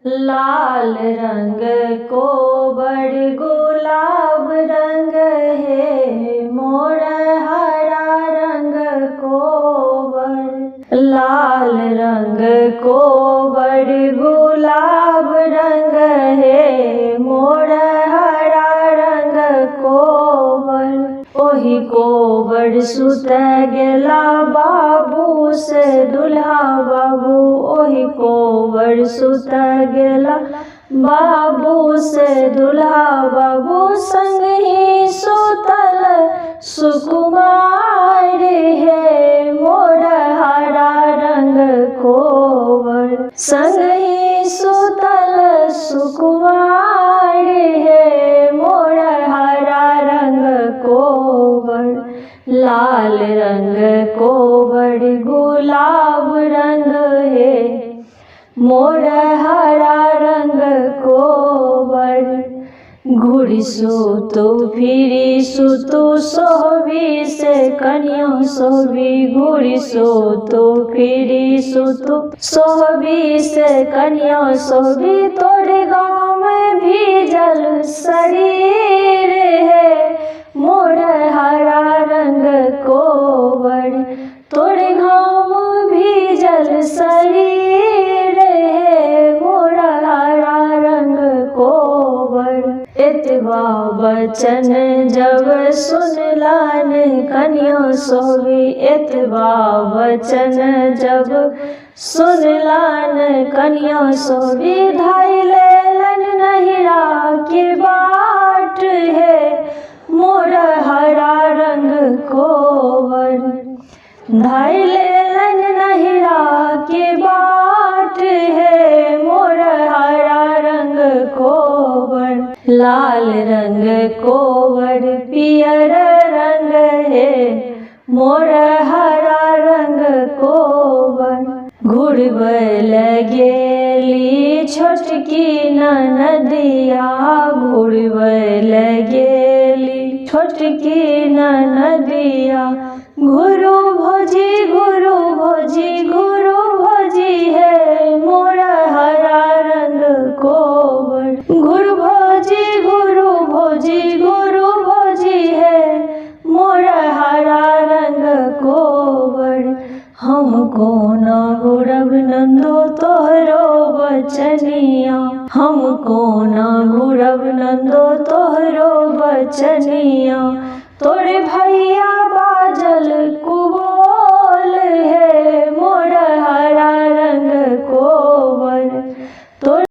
लाल रंग को बड़ गुलाब रंग है, मोर हरा रंग को बड़। लाल रंग को बड़ गुलाब रंग है, मोर हरा रंग को बड़। ओही को बड़ सुत गेला बाबू से दुल्हा बाबू, ओही को बड़ सुत गेला बाबू से दुल्हा बाबू। संग ही सुतल सुकुमार है, मोर हरा रंग को बड़। संग ही सुतल सुकुमार है, मोर हरा रंग को बड़। लाल रंग को बड़ गुलाब रंग है, मोर हरा रंग को बड़। घुड़ी सुतु फिरी सुतु सोहबी से कन्या सोहबी, घुड़ी सुतु फिरी सुतु सोहबी से कन्या सोहबी। तोरे गाँव में भीजल शरीर है, मोर हरा रंग को बड़। तोरे गाँव में भीजल शरीर है, मोर हरा रंग को बड़। एतबा बचन जब सुनलान कन्या सोहबी, एतबा बचन जब सुनलान कन्या सोहबी। धाई लेलन नहिरा के बाट है, मोर हरा रंग को बड़। धाई लेलन नहिरा के बाट है, मोर हरा रंग को बड़। लाल रंग को बड़ पियर रंग है, मोर हरा रंग को बड़। घुड़बैल गेली छोटकी ननदिया, घुड़बैल गेली छोटकी ननदिया। घुरु भोजी घुरु भोजी घुरु भोजी है, मोर हरा रंग को बड़। घुरु भोजी घुरु भोजी घुरु भोजी है, मोर हरा रंग को बड़। हमको ना घुरब नंदो तोहरो बचनिया, हमको ना घुरब नंदो तोहरो बचनिया। तोरे भैया बाजल कुबो